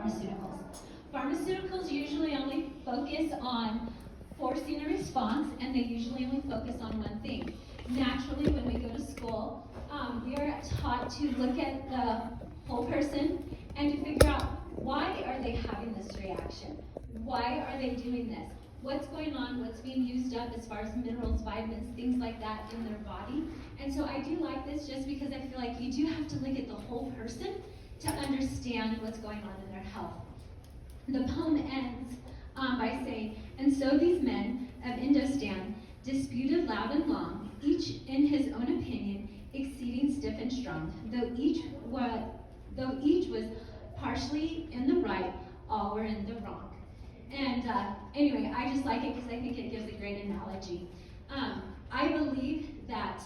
pharmaceuticals. Pharmaceuticals usually only focus on forcing a response, and they usually only focus on one thing. Naturally, when we go to school, we are taught to look at the whole person and to figure out, why are they having this reaction? Why are they doing this? What's going on? What's being used up as far as minerals, vitamins, things like that in their body? And so I do like this just because I feel like you do have to look at the whole person to understand what's going on in their health. The poem ends by saying, "And so these men of Indostan disputed loud and long, each in his own opinion, exceeding stiff and strong, though each was partially in the right, all were in the wrong." And anyway, I just like it because I think it gives a great analogy. I believe that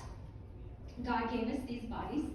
God gave us these bodies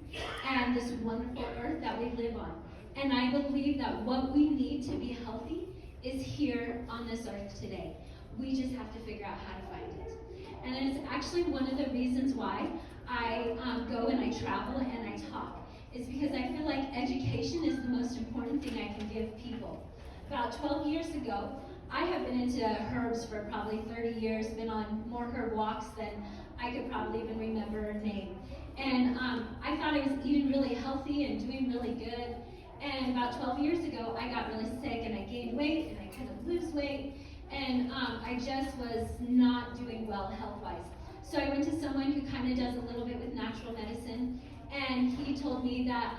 and this wonderful earth that we live on. And I believe that what we need to be healthy is here on this earth today. We just have to figure out how to find it. And it's actually one of the reasons why I go and I travel and I talk. It's because I feel like education is the most important thing I can give people. About 12 years ago, I have been into herbs for probably 30 years, been on more herb walks than I could probably even remember or name. And I thought I was eating really healthy and doing really good. And about 12 years ago, I got really sick and I gained weight and I couldn't lose weight. And I just was not doing well health-wise. So I went to someone who kind of does a little bit with natural medicine. And he told me that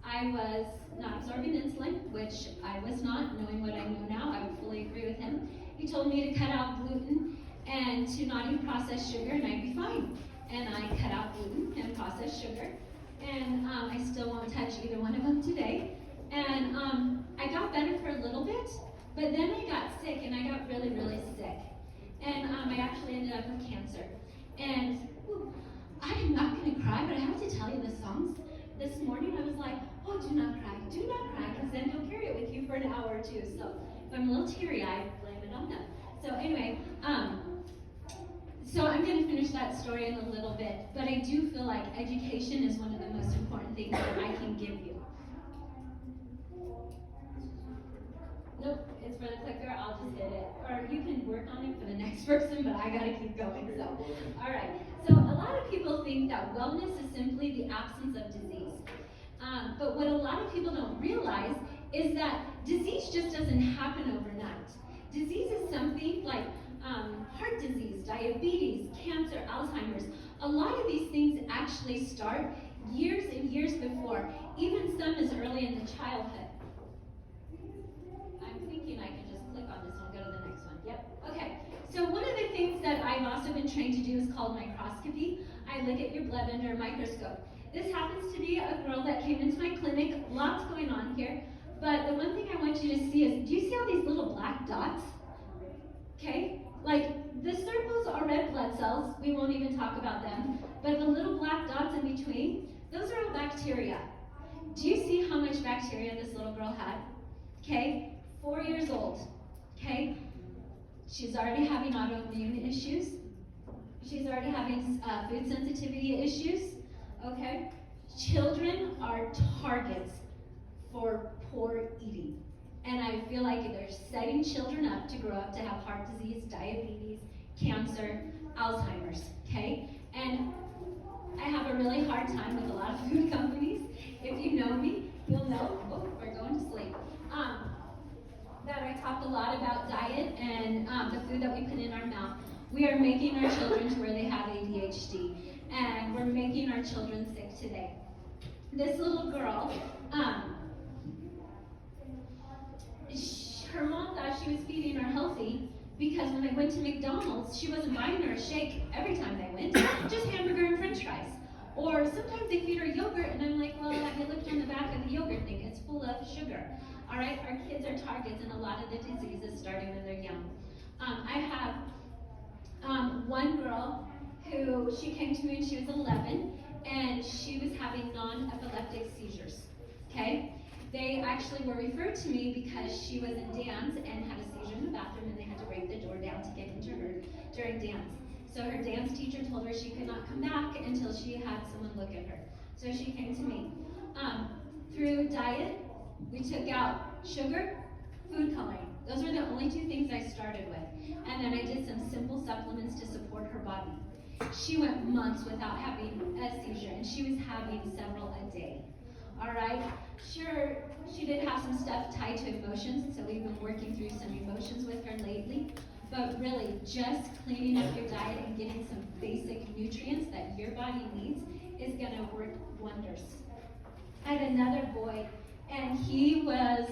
I was not absorbing insulin, which I was not. Knowing what I know now, I would fully agree with him. He told me to cut out gluten and to not eat processed sugar, and I'd be fine. And I cut out gluten and processed sugar, and I still won't touch either one of them today. And I got better for a little bit, but then I got sick, and I got really, really sick. And I actually ended up with cancer. And I am not going to cry, but I have to tell you the songs. This morning I was like, oh, do not cry, because then you'll carry it with you for an hour or two. So if I'm a little teary-eyed, blame it on them. So anyway, so I'm going to finish that story in a little bit, but I do feel like education is one of the most important things that I can give you. Nope, it's for the clicker, I'll just hit it. Or you can work on it for the next person, but I gotta keep going, so. All right, so a lot of people think that wellness is simply the absence of disease. But what a lot of people don't realize is that disease just doesn't happen overnight. Disease is something like heart disease, diabetes, cancer, Alzheimer's. A lot of these things actually start years and years before, even some as early in the childhood. I'm thinking I can just click on this one, go to the next one. Yep, okay. So one of the things that I've also been trained to do is called microscopy. I look at your blood under a microscope. This happens to be a girl that came into my clinic, lots going on here, but the one thing I want you to see is, do you see all these little black dots? Okay, like the circles are red blood cells, we won't even talk about them, but the little black dots in between, those are all bacteria. Do you see how much bacteria this little girl had? Okay, 4 years old, okay? She's already having autoimmune issues. She's already having food sensitivity issues, okay? Children are targets for poor eating. And I feel like they're setting children up to grow up to have heart disease, diabetes, cancer, Alzheimer's, okay? And I have a really hard time with a lot of food companies. If you know me, you'll know, oh, we're going to sleep, that I talk a lot about diet and the food that we put in our mouth. We are making our children to where they have ADHD, and we're making our children sick today. This little girl, her mom thought she was feeding her healthy because when they went to McDonald's, she wasn't buying her a shake every time they went, just hamburger and french fries. Or sometimes they feed her yogurt, and I'm like, well, have you looked on the back of the yogurt thing? It's full of sugar. All right, our kids are targets in a lot of the diseases starting when they're young. I have one girl who, she came to me when she was 11, and she was having non-epileptic seizures, okay? They actually were referred to me because she was in dance and had a seizure in the bathroom, and they had to break the door down to get into her during dance. So her dance teacher told her she could not come back until she had someone look at her. So she came to me. Through diet We took out sugar, food coloring. Those were the only two things I started with. And then I did some simple supplements to support her body. She went months without having a seizure, and she was having several a day. All right? Sure, she did have some stuff tied to emotions, so we've been working through some emotions with her lately. But really, just cleaning up your diet and getting some basic nutrients that your body needs is going to work wonders. I had another boy, and he is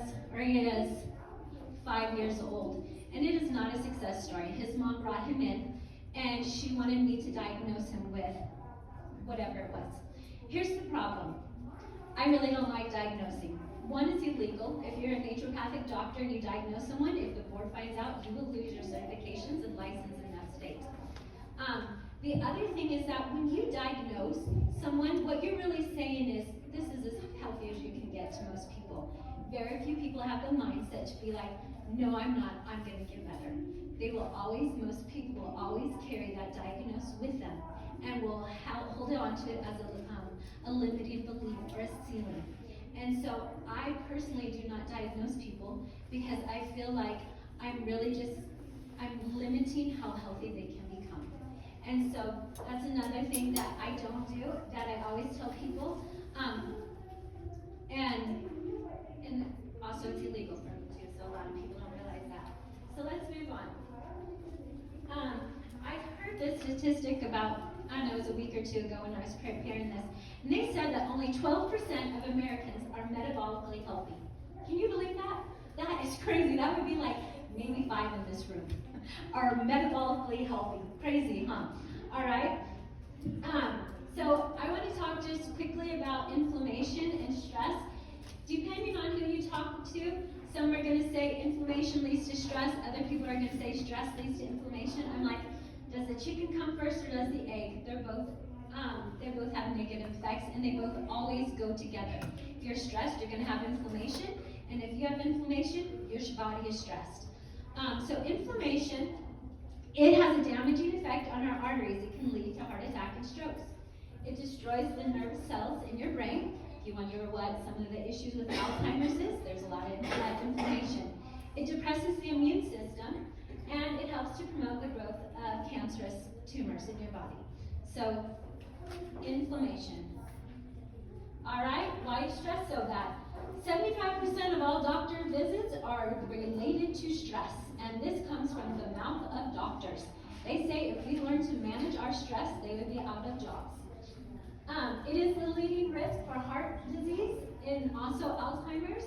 5 years old, and it is not a success story. His mom brought him in, and she wanted me to diagnose him with whatever it was. Here's the problem. I really don't like diagnosing. One, is illegal. If you're a naturopathic doctor and you diagnose someone, if the board finds out, you will lose your certifications and license in that state. The other thing is that when you diagnose someone, what you're really saying is, this is as healthy as you can get to most people. Very few people have the mindset to be like, no, I'm not, I'm going to get better. Most people will always carry that diagnosis with them and will hold on to it as a limiting belief or a ceiling. And so I personally do not diagnose people because I feel like I'm limiting how healthy they can become. And so that's another thing that I don't do, that I always tell people. And also it's illegal for me too, so a lot of people don't realize that. So let's move on. I heard this statistic about, I don't know, it was a week or two ago when I was preparing this, and they said that only 12% of Americans are metabolically healthy. Can you believe that? That is crazy. That would be like maybe 5 in this room are metabolically healthy. Crazy, huh? All right. So I want to talk just quickly about inflammation and stress. Depending on who you talk to, some are going to say inflammation leads to stress. Other people are going to say stress leads to inflammation. I'm like, does the chicken come first or does the egg? They both have negative effects, and they both always go together. If you're stressed, you're going to have inflammation, and if you have inflammation, your body is stressed. So inflammation, it has a damaging effect on our arteries. It can lead to heart attack and strokes. It destroys the nerve cells in your brain. If you wonder what some of the issues with Alzheimer's is, there's a lot of inflammation. It depresses the immune system, and it helps to promote the growth of cancerous tumors in your body. So, inflammation. All right, why is stress so bad? 75% of all doctor visits are related to stress, and this comes from the mouth of doctors. They say if we learn to manage our stress, they would be out of jobs. It is the leading risk for heart disease and also Alzheimer's.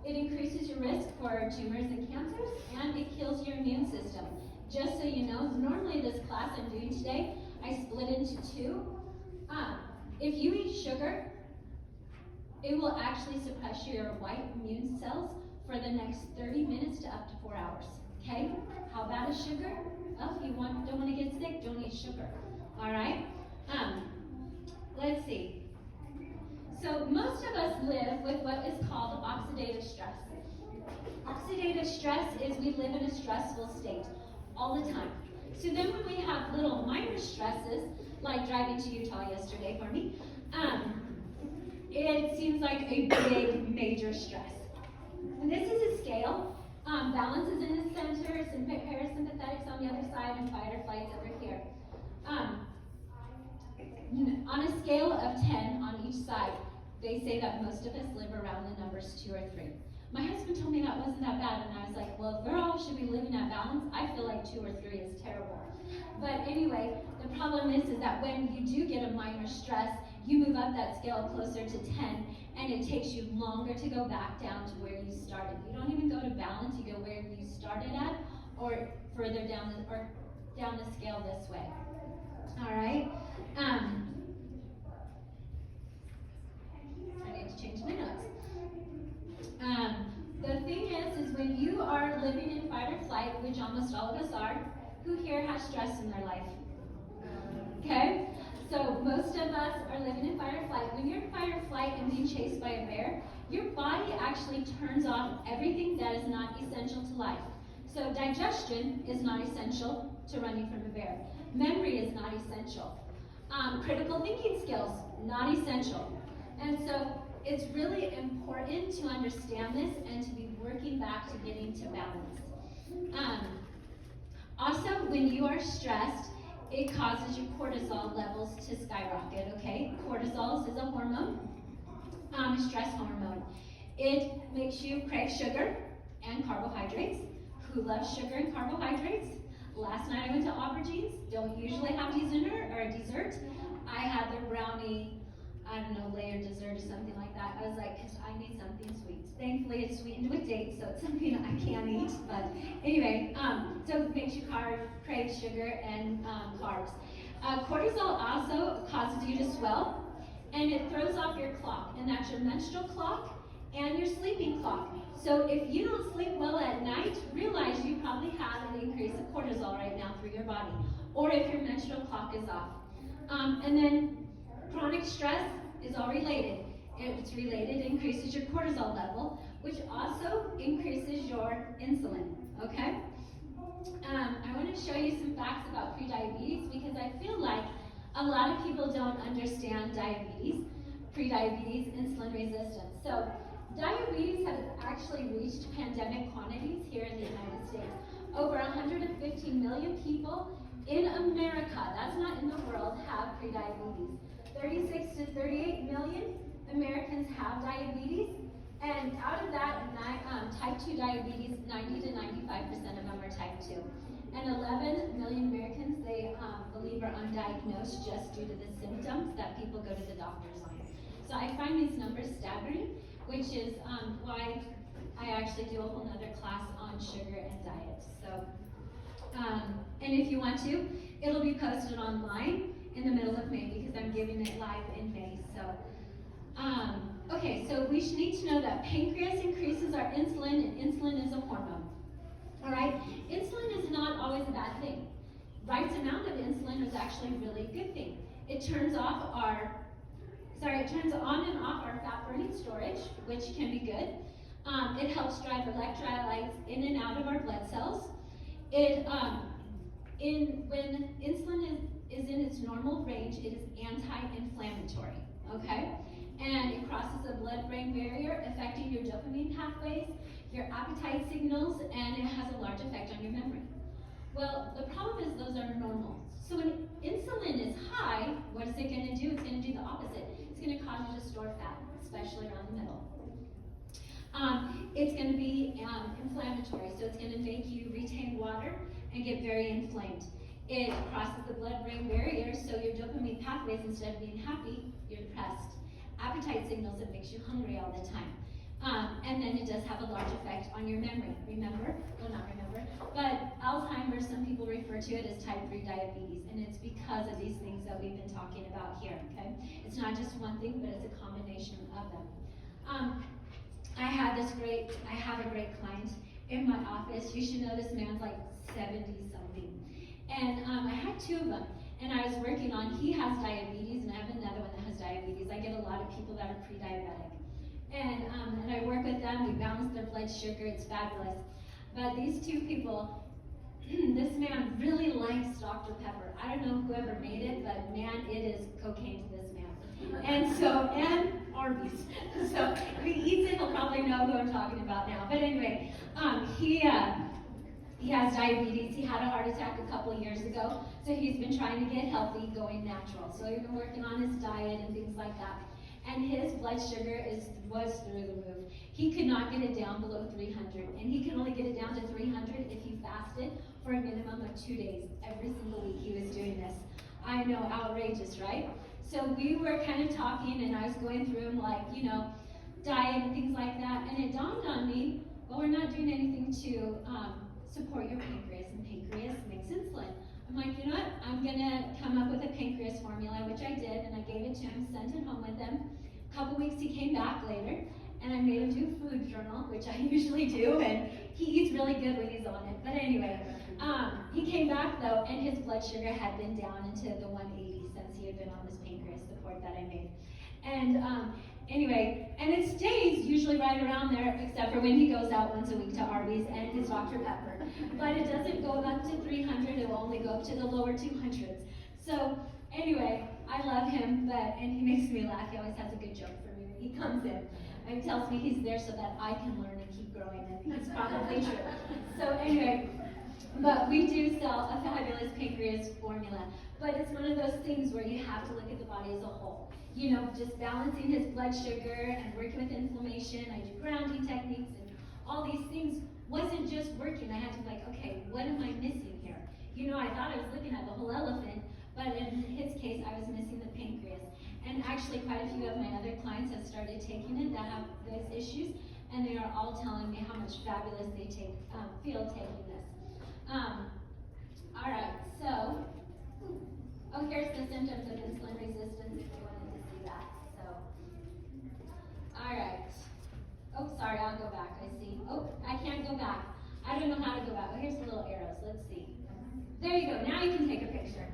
It increases your risk for tumors and cancers, and it kills your immune system. Just so you know, normally this class I'm doing today, I split into 2. If you eat sugar, it will actually suppress your white immune cells for the next 30 minutes to up to 4 hours. Okay? How bad is sugar? Well, if you don't want to get sick, don't eat sugar. All right? Let's see. So most of us live with what is called oxidative stress. Oxidative stress is we live in a stressful state all the time. So then when we have little minor stresses, like driving to Utah yesterday for me, it seems like a big, major stress. And this is a scale. Balance is in the center, parasympathetics on the other side, and fight or flight's over here. On a scale of 10 on each side, they say that most of us live around the numbers 2 or 3. My husband told me that wasn't that bad, and I was like, well, if we all should be living at balance, I feel like 2 or 3 is terrible. But anyway, the problem is that when you do get a minor stress, you move up that scale closer to 10, and it takes you longer to go back down to where you started. You don't even go to balance, you go where you started at, or further down the scale this way. All right? I need to change my notes. The thing is when you are living in fight or flight, which almost all of us are, who here has stress in their life? Okay? So most of us are living in fight or flight. When you're in fight or flight and being chased by a bear, your body actually turns off everything that is not essential to life. So digestion is not essential to running from a bear. Memory is not essential. Critical thinking skills, not essential. And so it's really important to understand this and to be working back to getting to balance. Also, when you are stressed, it causes your cortisol levels to skyrocket, okay? Cortisol is a hormone, stress hormone. It makes you crave sugar and carbohydrates. Who loves sugar and carbohydrates? Last night I went to Aubergine's. Don't usually have dessert. I had their brownie, I don't know, layered dessert or something like that. I was like, because I need something sweet. Thankfully, it's sweetened with dates, so it's something I can't eat. But anyway, so it makes you crave sugar and carbs. Cortisol also causes you to swell, and it throws off your clock, and that's your menstrual clock and your sleeping clock. So if you don't sleep well at night, realize you probably have an increase of cortisol right now through your body, or if your menstrual clock is off. And then chronic stress is all related. It's related, it increases your cortisol level, which also increases your insulin, okay? I want to show you some facts about prediabetes because I feel like a lot of people don't understand diabetes, prediabetes, insulin resistance. So diabetes has actually reached pandemic quantities here in the United States. Over 150 million people in America, that's not in the world, have prediabetes. 36 to 38 million Americans have diabetes, and out of that, type 2 diabetes, 90 to 95% of them are type 2. And 11 million Americans, they believe are undiagnosed just due to the symptoms that people go to the doctors on. So I find these numbers staggering, which is why I actually do a whole nother class on sugar and diet. So, and if you want to, it'll be posted online in the middle of May because I'm giving it live in May. So, okay, so we should need to know that pancreas increases our insulin, and insulin is a hormone. All right, insulin is not always a bad thing. Right amount of insulin is actually a really good thing. It turns on and off our fat-burning storage, which can be good. It helps drive electrolytes in and out of our blood cells. When insulin is in its normal range, it is anti-inflammatory, okay? And it crosses the blood-brain barrier, affecting your dopamine pathways, your appetite signals, and it has a large effect on your memory. Well, the problem is those are normal. So when insulin is high, what is it going to do? It's going to do the opposite. It's going to cause you to store fat, especially around the middle. It's going to be inflammatory, so it's going to make you retain water and get very inflamed. It crosses the blood-brain barrier, so your dopamine pathways, instead of being happy, you're depressed. Appetite signals, it makes you hungry all the time. And then it does have a large effect on your memory. But Alzheimer's, some people refer to it as type 3 diabetes, and it's because of these things that we've been talking about here, okay? It's not just one thing, but it's a combination of them. I have a great client in my office. You should know this man's like 70-something. And I had two of them, and I was working on, he has diabetes, and I have another one that has diabetes. I get a lot of people that are pre-diabetic. And I work with them, we balance their blood sugar, it's fabulous. But these two people, this man really likes Dr. Pepper. I don't know whoever made it, but man, it is cocaine to this man. And Arby's. So if he eats it, he'll probably know who I'm talking about now. But anyway, he has diabetes. He had a heart attack a couple of years ago, so he's been trying to get healthy, going natural. So he's been working on his diet and things like that. And his blood sugar was through the roof. He could not get it down below 300, and he can only get it down to 300 if he fasted for a minimum of 2 days. Every single week he was doing this. I know, outrageous, right? So we were kind of talking, and I was going through him like, diet and things like that, and it dawned on me, well, we're not doing anything to support your pancreas, and pancreas makes insulin. I'm like, you know what, I'm gonna come up with a pancreas formula, which I did, and I gave it to him, sent it home with him. A couple weeks he came back later, and I made him do a food journal, which I usually do, and he eats really good when he's on it. But anyway, he came back though, and his blood sugar had been down into the 180 since he had been on this pancreas support that I made. And anyway, and it stays usually right around there, except for when he goes out once a week to Arby's and his Dr. Pepper. But it doesn't go up to 300, it will only go up to the lower 200s. So anyway, I love him, and he makes me laugh. He always has a good joke for me he comes in. And he tells me he's there so that I can learn and keep growing, and he's probably true. So anyway, but we do sell a fabulous pancreas formula. But it's one of those things where you have to look at the body as a whole. You know, just balancing his blood sugar and working with inflammation. I do grounding techniques and all these things wasn't just working. I had to be like, okay, what am I missing here? You know, I thought I was looking at the whole elephant, but in his case, I was missing the pancreas. And actually, quite a few of my other clients have started taking it that have those issues, and they are all telling me how much fabulous they feel taking this. All right, so, here's the symptoms of insulin resistance if you wanted to see that. So, all right. Oh, sorry, I'll go back. I see. Oh, I can't go back. I don't know how to go back. Oh, here's the little arrows. Let's see. There you go. Now you can take a picture.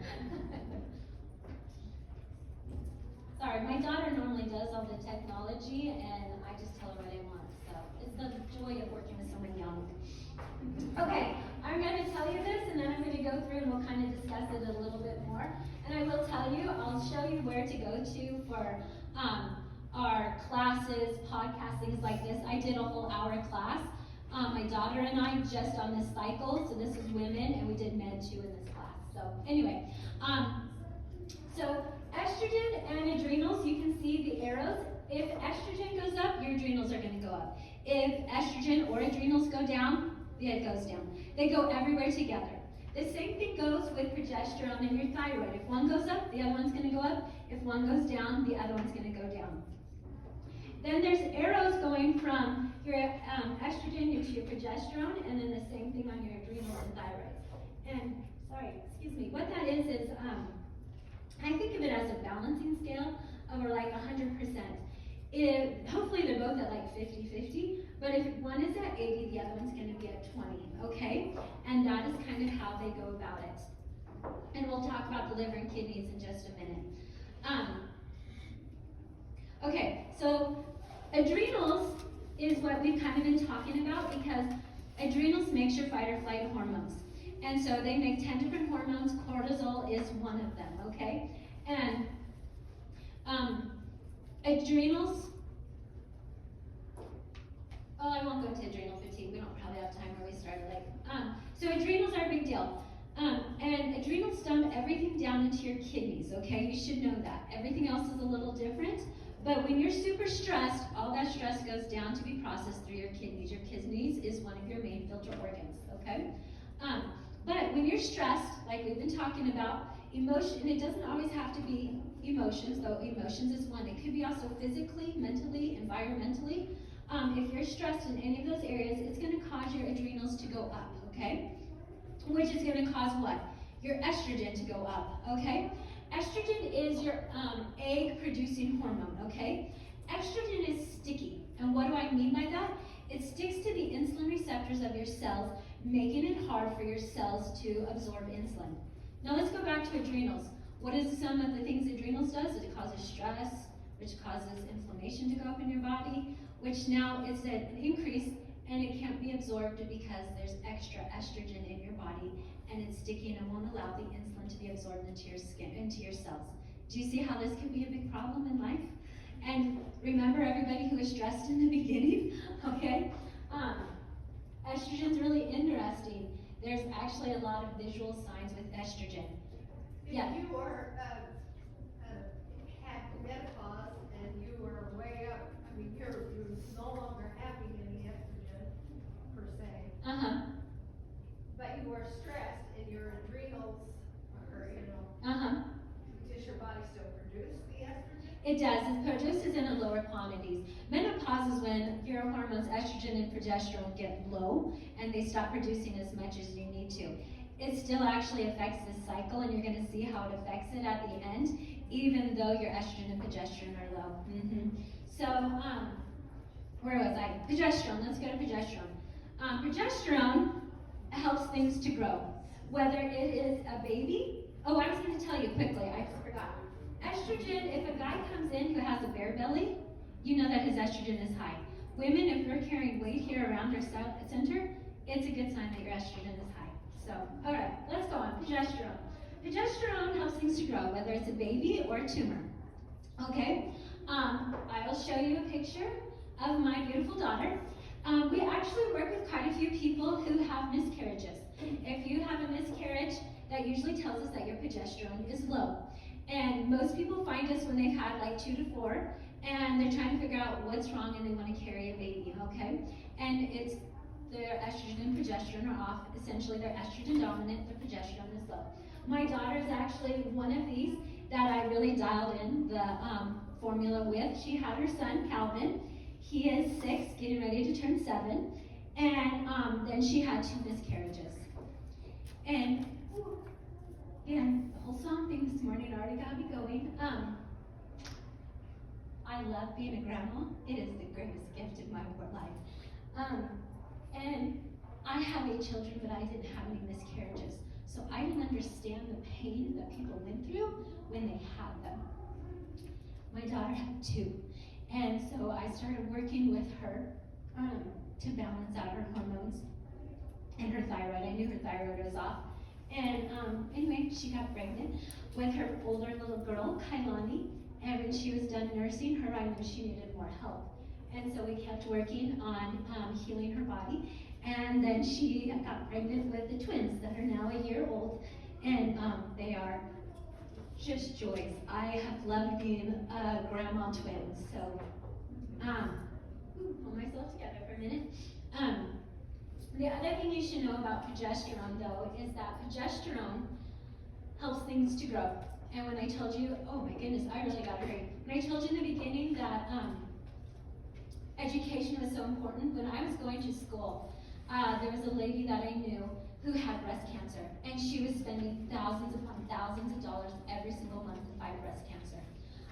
Sorry, my daughter normally does all the technology, and I just tell her what I want. So it's the joy of working with someone young. Okay, I'm going to tell you this, and then I'm going to go through and we'll kind of discuss it a little bit more. And I will tell you, I'll show you where to go to for our classes, podcasts, things like this. I did a whole hour class. My daughter and I just on this cycle, so this is women, and we did men too in this class. So anyway, so estrogen and adrenals, you can see the arrows. If estrogen goes up, your adrenals are going to go up. If estrogen or adrenals go down, it goes down. They go everywhere together. The same thing goes with progesterone and your thyroid. If one goes up, the other one's going to go up. If one goes down, the other one's going to go down. Then there's arrows going from your estrogen into your progesterone, and then the same thing on your adrenals and thyroid. And, excuse me, what that is I think of it as a balancing scale over like 100%. Hopefully they're both at like 50-50, but if one is at 80, the other one's going to be at 20, okay? And that is kind of how they go about it. And we'll talk about the liver and kidneys in just a minute. Okay, so adrenals is what we've kind of been talking about, because adrenals makes your fight or flight hormones. And so they make 10 different hormones. Cortisol is one of them, okay? And adrenals, I won't go to adrenal fatigue. We don't probably have time where we started late. So adrenals are a big deal. And adrenals dump everything down into your kidneys, okay? You should know that. Everything else is a little different. But when you're super stressed, all that stress goes down to be processed through your kidneys. Your kidneys is one of your main filter organs, okay? But when you're stressed, like we've been talking about, emotion, and it doesn't always have to be emotions, though emotions is one. It could be also physically, mentally, environmentally. If you're stressed in any of those areas, it's going to cause your adrenals to go up, okay? Which is going to cause what? Your estrogen to go up, okay? Estrogen is your egg-producing hormone, okay? Estrogen is sticky, and what do I mean by that? It sticks to the insulin receptors of your cells, making it hard for your cells to absorb insulin. Now let's go back to adrenals. What is some of the things adrenals does? It causes stress, which causes inflammation to go up in your body, which now is an increase, and it can't be absorbed because there's extra estrogen in your body, and it's sticky and it won't allow the insulin to be absorbed into your skin, into your cells. Do you see how this can be a big problem in life? And remember everybody who was stressed in the beginning, okay? Estrogen's really interesting. There's actually a lot of visual signs with estrogen. If you are had menopause and you were way up, I mean, you're no longer having any estrogen per se. But you are stressed and your adrenals are, does your body still produce the estrogen? It does. It produces in lower quantities. Menopause is when your hormones, estrogen and progesterone, get low and they stop producing as much as you need to. It still actually affects the cycle, and you're going to see how it affects it at the end, even though your estrogen and progesterone are low. So, where was I? Progesterone. Let's go to progesterone. Progesterone helps things to grow, whether it is a baby. Oh, I was going to tell you quickly. I forgot. Estrogen, if a guy comes in who has a bare belly, you know that his estrogen is high. Women, if we're carrying weight here around our center, it's a good sign that your estrogen is high. So, all right, let's go on. Progesterone. Progesterone helps things to grow, whether it's a baby or a tumor. Okay? I will show you a picture of my beautiful daughter. We actually work with quite a few people who have miscarriages. If you have a miscarriage, that usually tells us that your progesterone is low. And most people find us when they've had like 2 to 4, and they're trying to figure out what's wrong and they want to carry a baby, okay? And it's their estrogen and progesterone are off. Essentially, they're estrogen dominant, their progesterone is low. My daughter is actually one of these that I really dialed in the formula with. She had her son, Calvin. He is 6, getting ready to turn 7. And then she had 2 miscarriages. And again, the whole song thing this morning already got me going. I love being a grandma. It is the greatest gift in my poor life. And I have 8 children, but I didn't have any miscarriages. So I didn't understand the pain that people went through when they had them. My daughter had 2. And so I started working with her to balance out her hormones and her thyroid. I knew her thyroid was off. And anyway, she got pregnant with her older little girl, Kailani. And when she was done nursing her, I knew she needed more help. And so we kept working on healing her body. And then she got pregnant with the twins that are now a year old. And they are just joys. I have loved being a grandma twin. So, pull myself together for a minute. The other thing you should know about progesterone, though, is that progesterone helps things to grow. And when I told you, oh my goodness, I really got to hurry. When I told you in the beginning that education was so important, when I was going to school, there was a lady that I knew who had breast cancer, and she was spending thousands upon thousands of dollars every single month to fight breast cancer.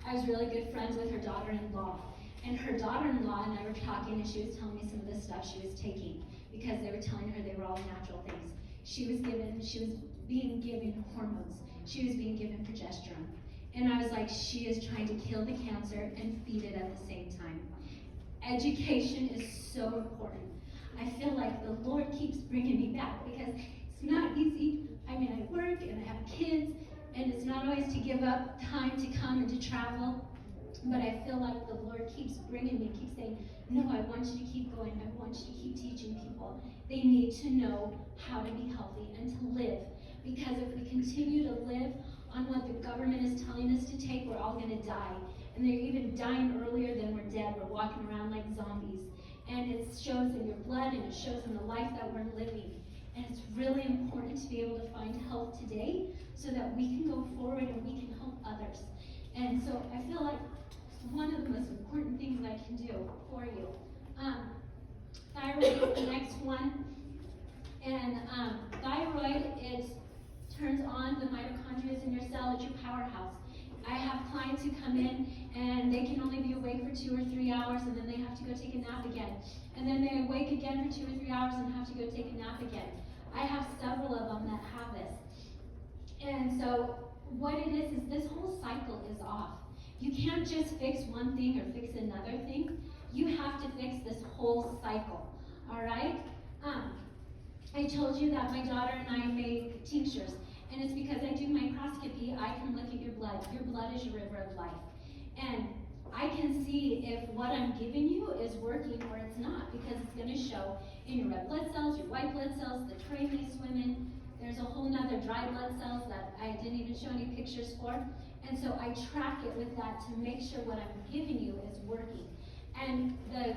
I was really good friends with her daughter-in-law, and her daughter-in-law and I were talking, and she was telling me some of the stuff she was taking, because they were telling her they were all natural things. She was being given hormones. She was being given progesterone. And I was like, she is trying to kill the cancer and feed it at the same time. Education is so important. I feel like the Lord keeps bringing me back because it's not easy. I mean, I work and I have kids, and it's not always to give up time to come and to travel. But I feel like the Lord keeps bringing me, keeps saying, no, I want you to keep going. I want you to keep teaching people. They need to know how to be healthy and to live. Because if we continue to live on what the government is telling us to take, we're all going to die. And they're even dying earlier than we're dead. We're walking around like zombies. And it shows in your blood, and it shows in the life that we're living. And it's really important to be able to find health today so that we can go forward and we can help others. And so I feel like it's one of the most important things I can do for you. Thyroid is the next one. And thyroid, it turns on the mitochondria in your cell. It's your powerhouse. I have clients who come in and they can only be awake for 2 or 3 hours, and then they have to go take a nap again. And then they awake again for 2 or 3 hours and have to go take a nap again. I have several of them that have this. And so what it is this whole cycle is off. You can't just fix one thing or fix another thing. You have to fix this whole cycle, all right? I told you that my daughter and I make tinctures. And it's because I do microscopy, I can look at your blood. Your blood is your river of life. And I can see if what I'm giving you is working or it's not, because it's going to show in your red blood cells, your white blood cells, the train they swim in. There's a whole nother dry blood cells that I didn't even show any pictures for. And so I track it with that to make sure what I'm giving you is working. And the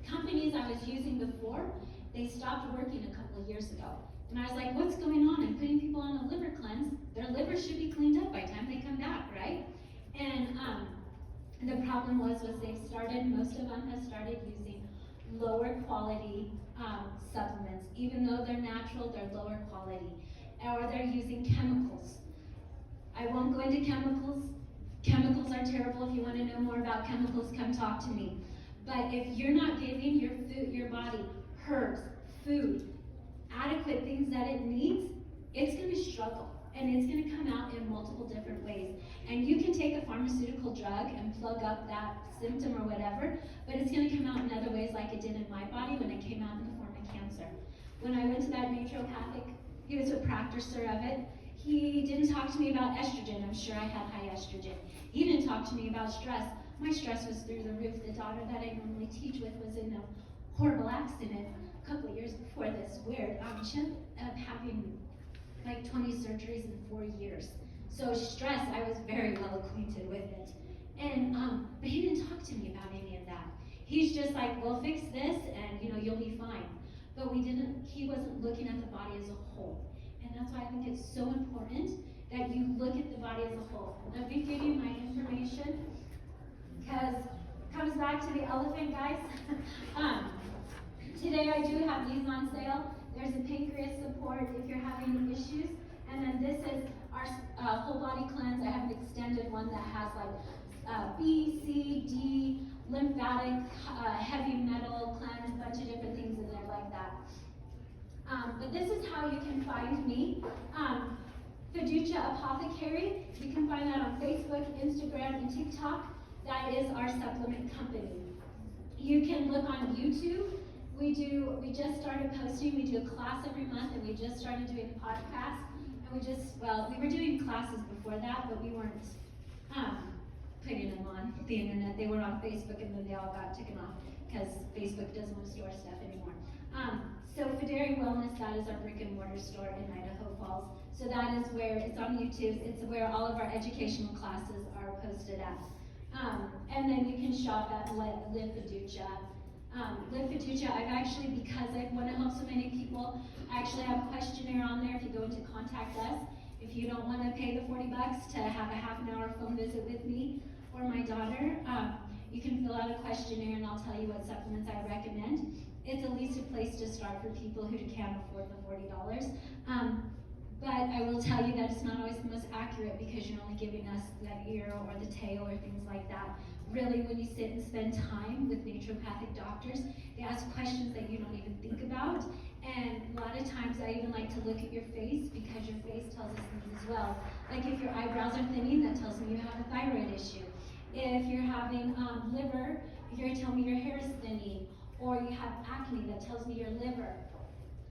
companies I was using before, they stopped working a couple of years ago. And I was like, what's going on? I'm putting people on a liver cleanse. Their liver should be cleaned up by the time they come back, right? And the problem was they've started, most of them have started using lower quality supplements. Even though they're natural, they're lower quality. Or they're using chemicals. I won't go into chemicals. Chemicals are terrible. If you want to know more about chemicals, come talk to me. But if you're not giving your food, your body, herbs, food, adequate things that it needs, it's going to struggle. And it's going to come out in multiple different ways. And you can take a pharmaceutical drug and plug up that symptom or whatever, but it's going to come out in other ways like it did in my body when it came out in the form of cancer. When I went to that naturopathic, he was a practicer of it. He didn't talk to me about estrogen. I'm sure I had high estrogen. He didn't talk to me about stress. My stress was through the roof. The daughter that I normally teach with was in a horrible accident a couple of years before this, where she ended up having like 20 surgeries in 4 years. So stress, I was very well acquainted with it. And but he didn't talk to me about any of that. He's just like, we'll fix this and you'll be fine. But he wasn't looking at the body as a whole. And that's why I think it's so important that you look at the body as a whole. Let me give you my information, because it comes back to the elephant, guys. Today I do have these on sale. There's a pancreas support if you're having issues. And then this is our whole body cleanse. I have an extended one that has like B, C, D, lymphatic, heavy metal cleanse, a bunch of different things in there like that. But this is how you can find me. Fiducia Apothecary. You can find that on Facebook, Instagram, and TikTok. That is our supplement company. You can look on YouTube. We just started posting. We do a class every month, and we just started doing podcasts. And we were doing classes before that, but we weren't putting them on the internet. They were on Facebook, and then they all got taken off because Facebook doesn't want to store stuff anymore. So Fideri Wellness, that is our brick and mortar store in Idaho Falls. So that is where, it's on YouTube, it's where all of our educational classes are posted at. And then you can shop at Live Fiducia. Live Fiducia, I've actually, because I want to help so many people, I actually have a questionnaire on there if you go into contact us. If you don't want to pay the $40 to have a half an hour phone visit with me or my daughter, you can fill out a questionnaire and I'll tell you what supplements I recommend. It's at least a place to start for people who can't afford the $40. But I will tell you that it's not always the most accurate because you're only giving us that ear or the tail or things like that. Really, when you sit and spend time with naturopathic doctors, they ask questions that you don't even think about. And a lot of times I even like to look at your face because your face tells us things as well. Like if your eyebrows are thinning, that tells me you have a thyroid issue. If you're having liver, you're going to tell me your hair is thinning. Or you have acne, that tells me your liver.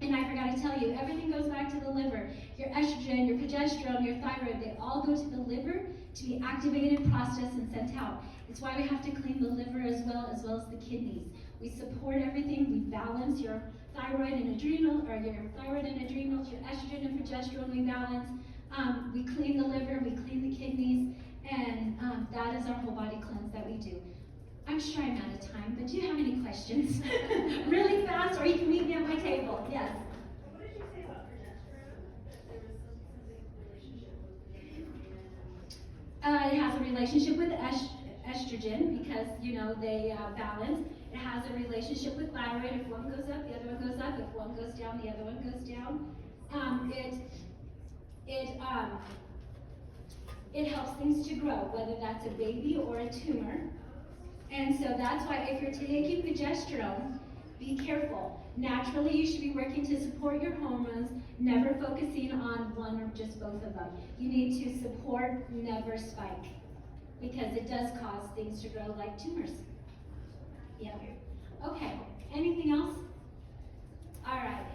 And I forgot to tell you, everything goes back to the liver. Your estrogen, your progesterone, your thyroid, they all go to the liver to be activated, processed, and sent out. It's why we have to clean the liver as well as the kidneys. We support everything, we balance your thyroid and adrenal, or your thyroid and adrenals, your estrogen and progesterone we balance. We clean the liver, we clean the kidneys, and that is our whole body cleanse that we do. I'm sure I'm out of time, but do you have any questions? Really fast, or you can meet me at my table. Yes? What did you say about progesterone? That there was some relationship with It has a relationship with estrogen because, they balance. It has a relationship with thyroid. If one goes up, the other one goes up. If one goes down, the other one goes down. It helps things to grow, whether that's a baby or a tumor. And so that's why if you're taking progesterone, be careful. Naturally, you should be working to support your hormones, never focusing on one or just both of them. You need to support, never spike, because it does cause things to grow like tumors. Yeah. Okay. Anything else? All right.